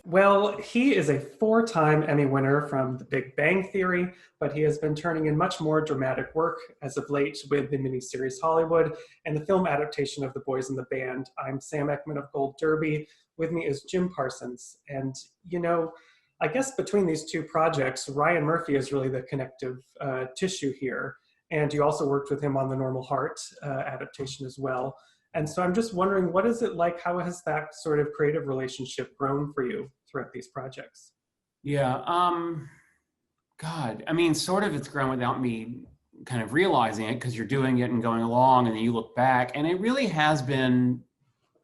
Well, he is a four-time Emmy winner from The Big Bang Theory, but he has been turning in much more dramatic work as of late with the miniseries Hollywood and the film adaptation of The Boys in the Band. I'm Sam Eckmann of Gold Derby. With me is Jim Parsons. And, you know, I guess between these two projects, Ryan Murphy is really the connective tissue here. And you also worked with him on the Normal Heart adaptation as well. And so I'm just wondering, what is it like? How has that sort of creative relationship grown for you throughout these projects? Yeah, God, I mean, sort of it's grown without me kind of realizing it because you're doing it and going along and then you look back and it really has been,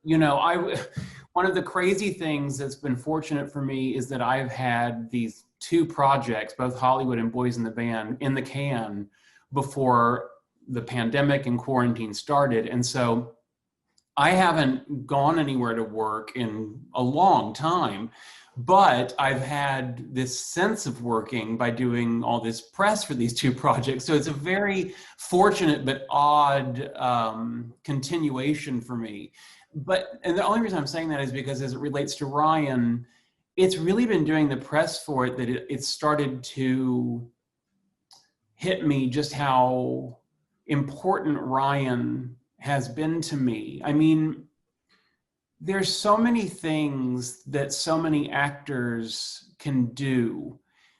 one of the crazy things that's been fortunate for me is that I've had these two projects, both Hollywood and Boys in the Band, in the can before the pandemic and quarantine started. And so I haven't gone anywhere to work in a long time, but I've had this sense of working by doing all this press for these two projects. So it's a very fortunate but odd continuation for me. And the only reason I'm saying that is because as it relates to Ryan, it's really been doing the press for it that it started to hit me just how important Ryan has been to me. I mean, there's so many things that so many actors can do,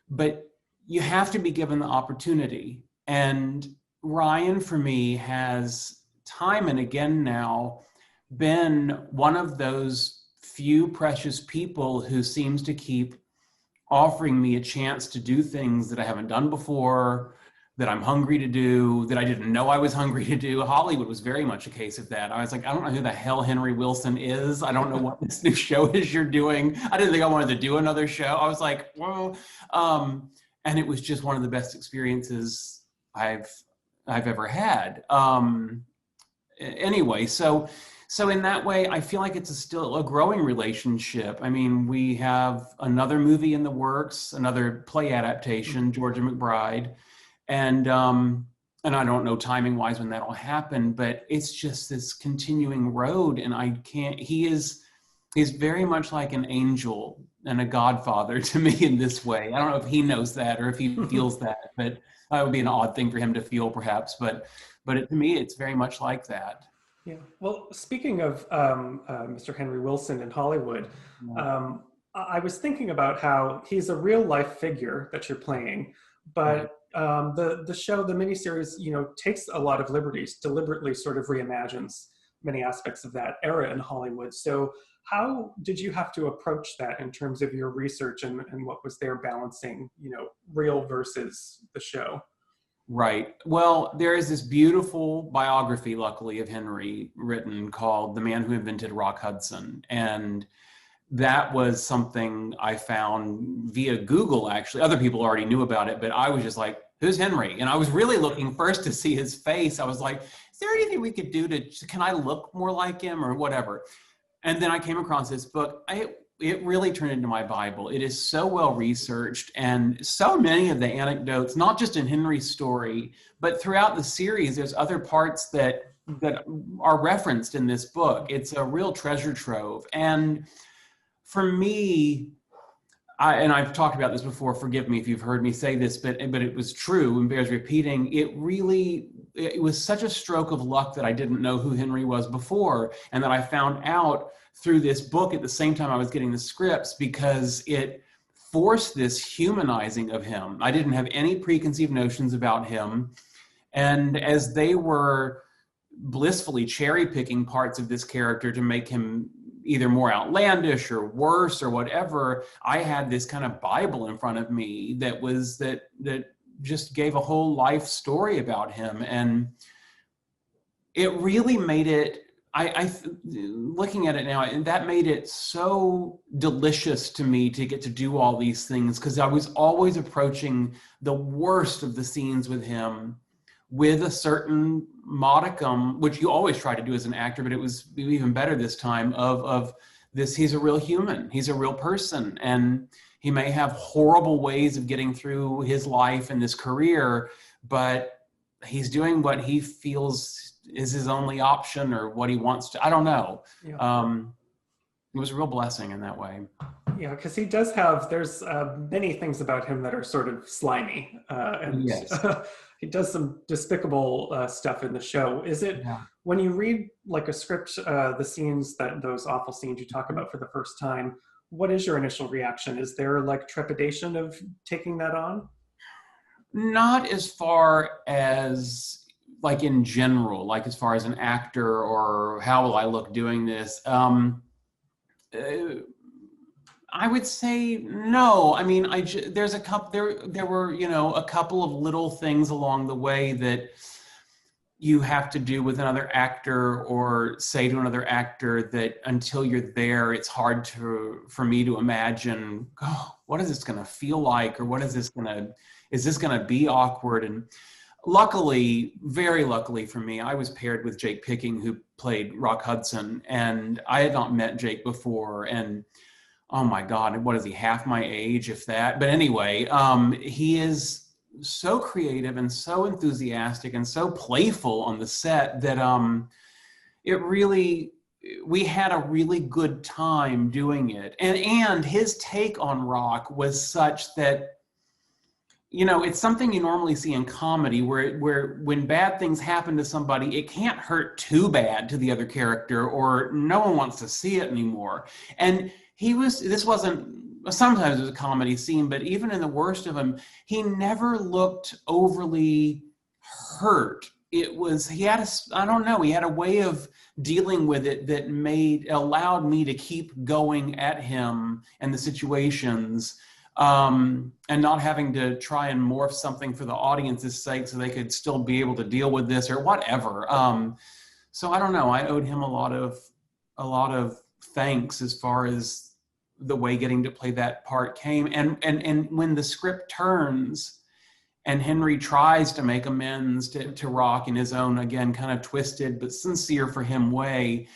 but you have to be given the opportunity. And Ryan, for me, has time and again now been one of those few precious people who seems to keep offering me a chance to do things that I haven't done before, that I'm hungry to do, that I didn't know I was hungry to do. Hollywood was very much a case of that. I was like, I don't know who the hell Henry Wilson is. I don't know what this new show is you're doing. I didn't think I wanted to do another show. I was like, well, and it was just one of the best experiences I've ever had. Anyway, so in that way, I feel like it's still a growing relationship. I mean, we have another movie in the works, another play adaptation, Georgia McBride. And I don't know timing wise when that'll happen, but it's just this continuing road. And he's very much like an angel and a godfather to me in this way. I don't know if he knows that or if he feels that, but that would be an odd thing for him to feel perhaps. But to me, it's very much like that. Yeah. Well, speaking of Mr. Henry Wilson in Hollywood, I was thinking about how he's a real life figure that you're playing, but the show, the miniseries, takes a lot of liberties, deliberately sort of reimagines many aspects of that era in Hollywood. So how did you have to approach that in terms of your research and what was there balancing, real versus the show? Right. Well, there is this beautiful biography, luckily, of Henry written called The Man Who Invented Rock Hudson. And that was something I found via Google, actually. Other people already knew about it, but I was just like, who's Henry? And I was really looking first to see his face. I was like, is there anything we could do can I look more like him or whatever? And then I came across this book. It really turned into my Bible. It is so well researched, and so many of the anecdotes, not just in Henry's story, but throughout the series, there's other parts that are referenced in this book. It's a real treasure trove. And for me, I've talked about this before, forgive me if you've heard me say this, but it was true and bears repeating. It was such a stroke of luck that I didn't know who Henry was before, and that I found out through this book at the same time I was getting the scripts, because it forced this humanizing of him. I didn't have any preconceived notions about him. And as they were blissfully cherry picking parts of this character to make him either more outlandish or worse or whatever, I had this kind of Bible in front of me that just gave a whole life story about him. And it really made it, looking at it now, and that made it so delicious to me to get to do all these things, because I was always approaching the worst of the scenes with him with a certain modicum, which you always try to do as an actor, but it was even better this time, of this, he's a real human, he's a real person, and he may have horrible ways of getting through his life and his career, but he's doing what he feels is his only option or what he wants to, I don't know. Yeah. It was a real blessing in that way. Yeah, because he does have, there's many things about him that are sort of slimy. And Yes. he does some despicable stuff in the show. Is it, Yeah. when you read like a script, the scenes that, those awful scenes you talk about for the first time, what is your initial reaction? Is there like trepidation of taking that on? Not as far as like in general, like as far as an actor or how will I look doing this. Uh, I would say no. I mean, there's a couple there were, a couple of little things along the way that you have to do with another actor or say to another actor that until you're there, it's hard for me to imagine, oh, what is this going to feel like? Or is this going to be awkward? And luckily, very luckily for me, I was paired with Jake Picking, who played Rock Hudson, and I had not met Jake before. And oh my God, what is he, half my age, if that? But anyway, he is so creative and so enthusiastic and so playful on the set that it really, we had a really good time doing it. And his take on rock was such that, it's something you normally see in comedy where when bad things happen to somebody, it can't hurt too bad to the other character or no one wants to see it anymore. And this wasn't, sometimes it was a comedy scene, but even in the worst of them, he never looked overly hurt. He had I don't know, he had a way of dealing with it that allowed me to keep going at him and the situations, and not having to try and morph something for the audience's sake so they could still be able to deal with this or whatever. So I don't know, I owed him a lot of thanks as far as the way getting to play that part came. And when the script turns and Henry tries to make amends to Rock in his own, again, kind of twisted but sincere for him way,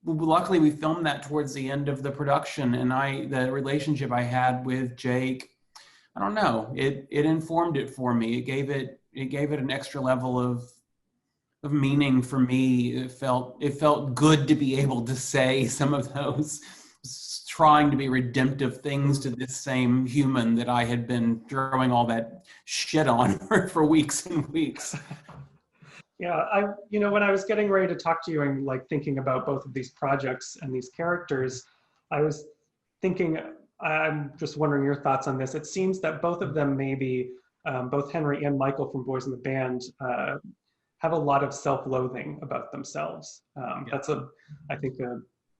luckily we filmed that towards the end of the production, and the relationship I had with Jake, I don't know, it informed it for me. It gave it an extra level of meaning for me. It felt good to be able to say some of those trying to be redemptive things to this same human that I had been throwing all that shit on for weeks and weeks. Yeah, when I was getting ready to talk to you and like thinking about both of these projects and these characters, I was thinking, I'm just wondering your thoughts on this. It seems that both of them, maybe both Henry and Michael from Boys in the Band, have a lot of self-loathing about themselves. That's I think,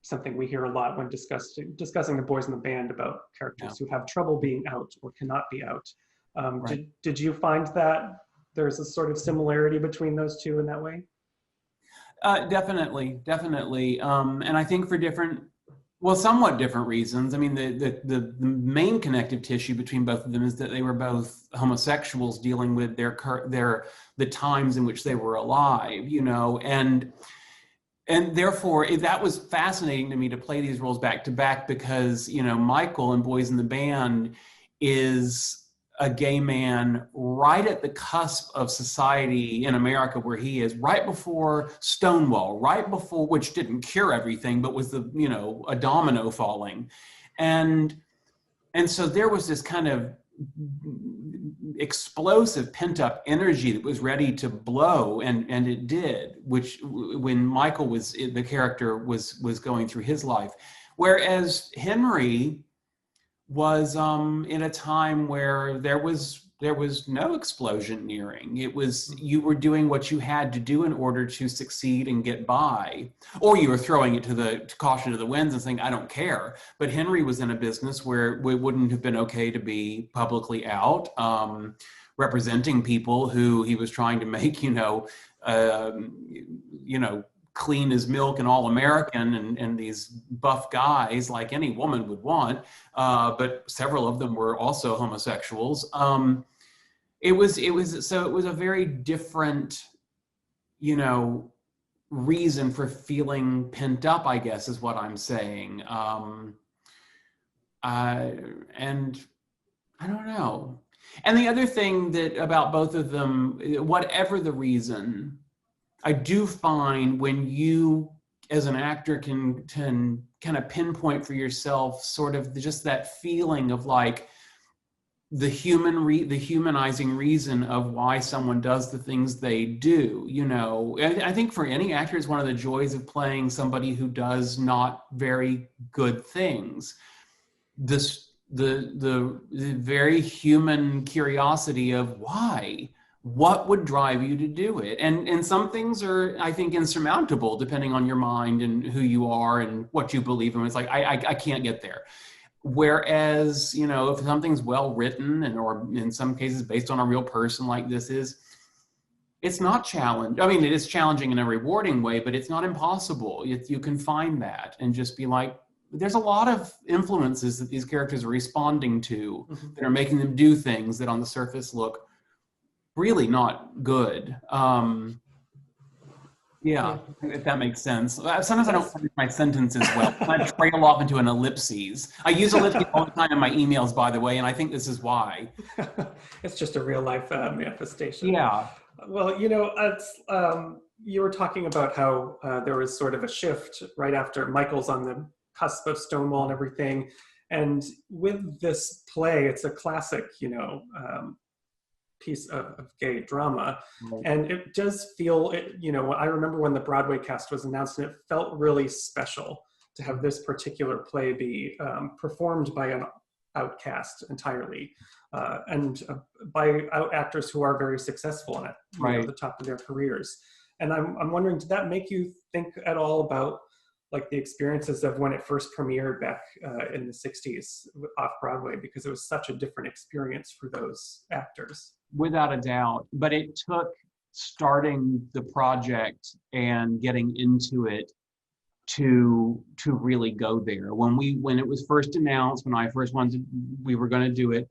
something we hear a lot when discussing the Boys in the Band, about characters who have trouble being out or cannot be out. Right. Did you find that there's a sort of similarity between those two in that way? Definitely. And I think for somewhat different reasons. I mean, the main connective tissue between both of them is that they were both homosexuals dealing with the times in which they were alive, and therefore that was fascinating to me to play these roles back to back, because Michael in Boys in the Band is a gay man right at the cusp of society in America, where he is right before Stonewall, right before, which didn't cure everything, but was a domino falling. And so there was this kind of explosive pent-up energy that was ready to blow, and it did, which when Michael the character was going through his life. Whereas Henry was in a time where there was no explosion nearing. It was, you were doing what you had to do in order to succeed and get by, or you were throwing it to caution to the winds and saying, I don't care. But Henry was in a business where it wouldn't have been okay to be publicly out, representing people who he was trying to make, clean as milk and all American, and these buff guys like any woman would want, but several of them were also homosexuals. It was a very different, reason for feeling pent up, I guess, is what I'm saying. And I don't know. And the other thing that about both of them, whatever the reason, I do find when you as an actor can kind of pinpoint for yourself sort of just that feeling of like the humanizing reason of why someone does the things they do. You know, I think for any actor, it's one of the joys of playing somebody who does not very good things. The very human curiosity of why. What would drive you to do it? And some things are, I think, insurmountable depending on your mind and who you are and what you believe in. It's like, I can't get there. Whereas, you know, if something's well written and or in some cases based on a real person like this is, it's not challenging. I mean, it is challenging in a rewarding way, but it's not impossible. You can find that and just be like, there's a lot of influences that these characters are responding to that are making them do things that on the surface look really not good. Yeah, if that makes sense. Sometimes I don't finish my sentences well. I trail off into an ellipses. I use ellipses all the time in my emails, by the way, and I think this is why. It's just a real life manifestation. Yeah. Well, you know, you were talking about how there was sort of a shift right after Michael's on the cusp of Stonewall and everything. And with this play, it's a classic, you know, piece of gay drama. Right. And it does feel, you know, I remember when the Broadway cast was announced, and it felt really special to have this particular play be performed by an outcast entirely, and by actors who are very successful in it, right, know, at the top of their careers. And I'm wondering, did that make you think at all about like the experiences of when it first premiered back in the 60s off Broadway, because it was such a different experience for those actors? Without a doubt, but it took starting the project and getting into it to really go there. When it was first announced, when I first wanted we were going to do it,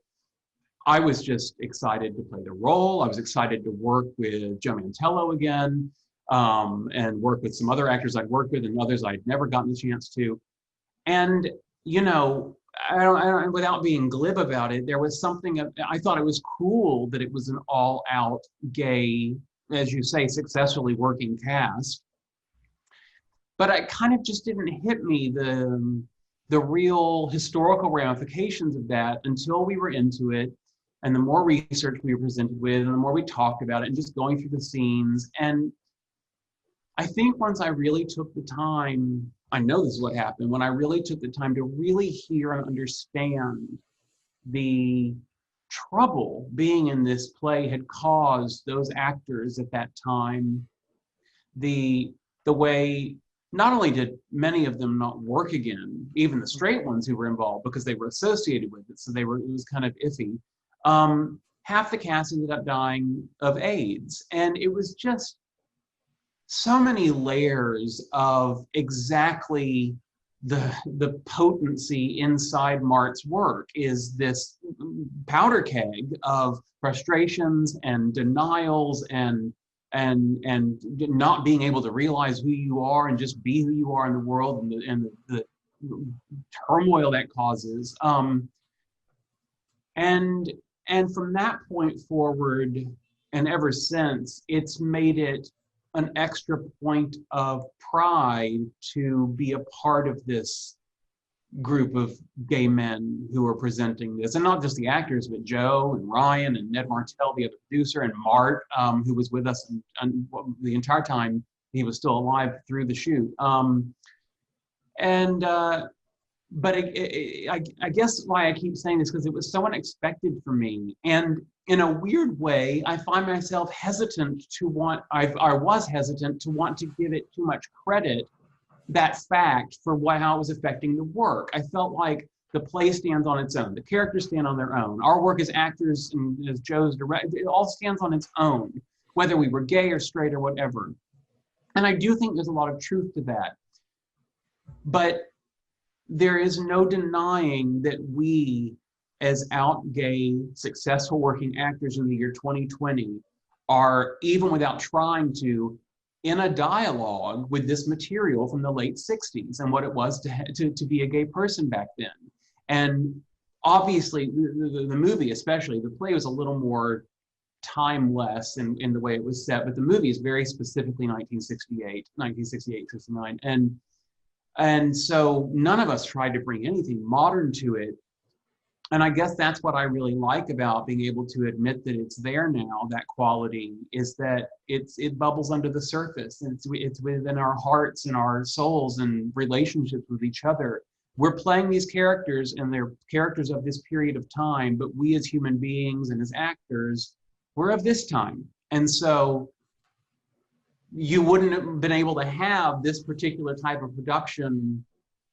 I was just excited to play the role. I was excited to work with Joe Mantello again, and work with some other actors I'd worked with and others I'd never gotten the chance to. And, you know, I don't, without being glib about it, there was something, I thought it was cool that it was an all-out gay, as you say, successfully working cast. But it kind of just didn't hit me the real historical ramifications of that until we were into it. And the more research we were presented with, and the more we talked about it, and just going through the scenes. And I think once I really took the time, I know this is what happened, when I really took the time to really hear and understand the trouble being in this play had caused those actors at that time, the way, not only did many of them not work again, even the straight ones who were involved because they were associated with it, so it was kind of iffy. Half the cast ended up dying of AIDS, and it was just so many layers of exactly the potency inside Mart's work is this powder keg of frustrations and denials and not being able to realize who you are and just be who you are in the world, and the turmoil that causes. And from that point forward, and ever since, it's made it an extra point of pride to be a part of this group of gay men who are presenting this. And not just the actors, but Joe and Ryan and Ned Martell, the other producer, and Mart, who was with us and the entire time he was still alive through the shoot. But I guess why I keep saying this, because it was so unexpected for me. And in a weird way, I find myself hesitant I was hesitant to want to give it too much credit, that fact, for how it was affecting the work. I felt like the play stands on its own. The characters stand on their own. Our work as actors and as Joe's director, it all stands on its own, whether we were gay or straight or whatever. And I do think there's a lot of truth to that. But there is no denying that we, as out gay, successful working actors in the year 2020, are, even without trying to, in a dialogue with this material from the late 60s and what it was to be a gay person back then. And obviously, the movie especially, the play was a little more timeless in the way it was set, but the movie is very specifically 1968, 69. And so none of us tried to bring anything modern to it. And I guess that's what I really like about being able to admit that it's there now, that quality, is that it bubbles under the surface, and it's within our hearts and our souls and relationships with each other. We're playing these characters, and they're characters of this period of time, but we as human beings and as actors, we're of this time. And so you wouldn't have been able to have this particular type of production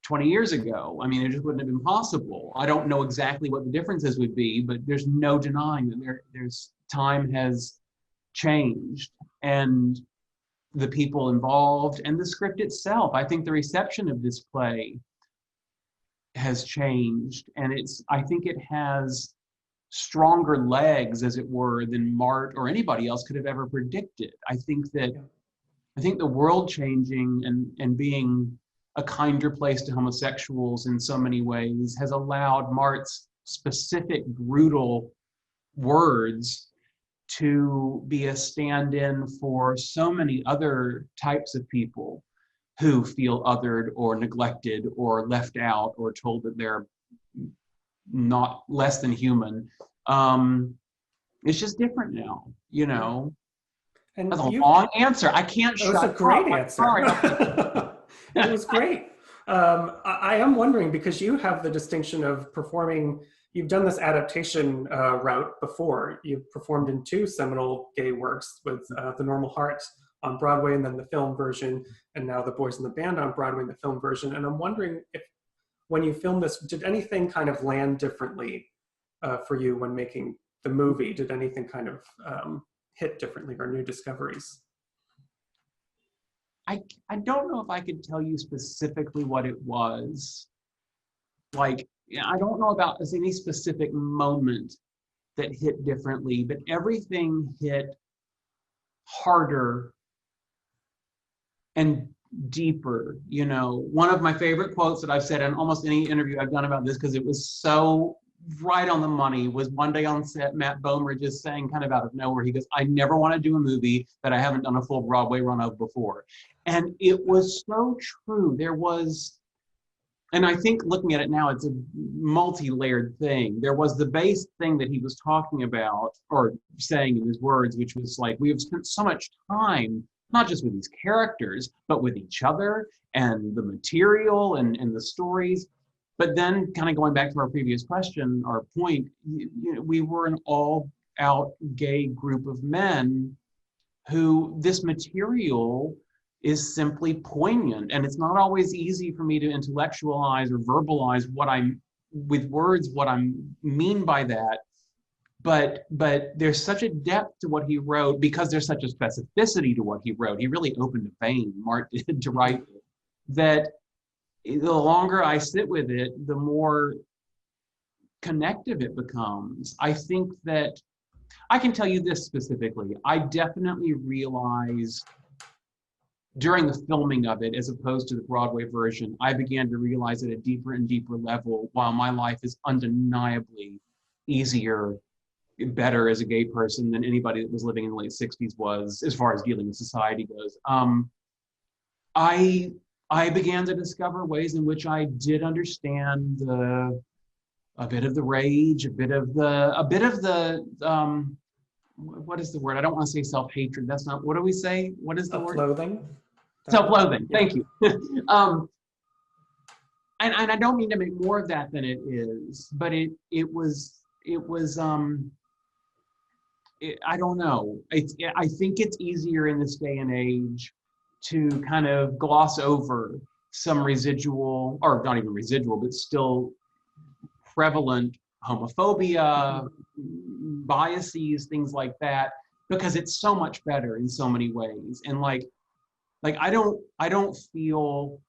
20 years ago. I mean, it just wouldn't have been possible. I don't know exactly what the differences would be, but there's no denying that there's time has changed, and the people involved and the script itself. I think the reception of this play has changed, and I think it has stronger legs, as it were, than Mart or anybody else could have ever predicted. I think the world changing and being a kinder place to homosexuals in so many ways has allowed Mart's specific brutal words to be a stand-in for so many other types of people who feel othered or neglected or left out or told that they're not less than human. It's just different now, you know. And that's a long answer. I can't shut up. It was a great answer. Sorry. It was great. I am wondering, because you have the distinction of performing, you've done this adaptation route before. You've performed in 2 seminal gay works with The Normal Heart on Broadway and then the film version, and now The Boys in the Band on Broadway and the film version. And I'm wondering if, when you filmed this, did anything kind of land differently for you when making the movie? Did anything kind of hit differently, or new discoveries? I don't know if I could tell you specifically what it was. Like, I don't know about any specific moment that hit differently, but everything hit harder and deeper. You know, one of my favorite quotes that I've said in almost any interview I've done about this, because it was so right on the money, was one day on set, Matt Bomer just saying, kind of out of nowhere, he goes, "I never want to do a movie that I haven't done a full Broadway run of before." And it was so true. There was, and I think looking at it now, it's a multi-layered thing. There was the base thing that he was talking about, or saying in his words, which was like, we have spent so much time, not just with these characters, but with each other and the material and the stories. But then, kind of going back to our previous question, our point, you know, we were an all-out gay group of men who this material is simply poignant. And it's not always easy for me to intellectualize or verbalize what I mean by that. But there's such a depth to what he wrote, because there's such a specificity to what he wrote. He really opened a vein, Mart did, to write it, that the longer I sit with it, the more connective it becomes. I think that I can tell you this specifically. I definitely realized during the filming of it, as opposed to the Broadway version, I began to realize at a deeper and deeper level, while my life is undeniably easier, better as a gay person than anybody that was living in the late 60s was, as far as dealing with society goes. I began to discover ways in which I did understand a bit of the rage, a bit of the what is the word? I don't want to say self-hatred. That's not, what do we say? What is the word? Self-loathing. Self-loathing. Yeah. Thank you. And I don't mean to make more of that than it is, but it was I don't know. I think it's easier in this day and age to kind of gloss over some residual, or not even residual, but still prevalent homophobia, biases, things like that, because it's so much better in so many ways. And like I don't feel,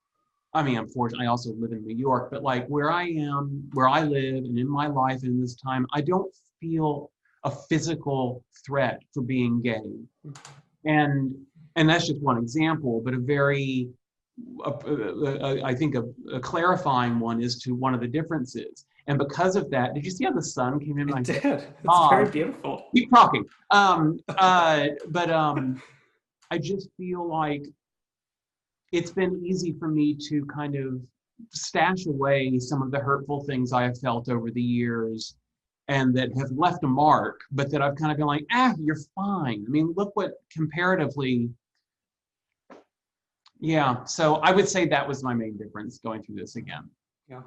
I mean, unfortunately, I also live in New York, but like where I am, where I live, and in my life in this time, I don't feel a physical threat for being gay. And that's just one example, but a very, I think a clarifying one as to one of the differences. And because of that, did you see how the sun came in I my did. face? It's very beautiful. Keep talking. But I just feel like it's been easy for me to kind of stash away some of the hurtful things I have felt over the years and that have left a mark, but that I've kind of been like, you're fine. I mean, look what comparatively, yeah. So I would say that was my main difference going through this again. Yeah.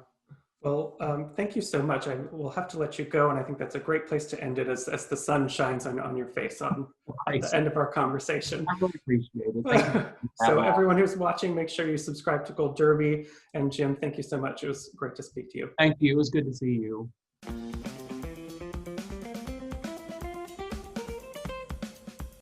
Well, thank you so much. I will have to let you go, and I think that's a great place to end it as the sun shines on your face at the end of our conversation. I really appreciate it. Thank you. So everyone who's watching, make sure you subscribe to Gold Derby. And Jim, thank you so much. It was great to speak to you. Thank you. It was good to see you.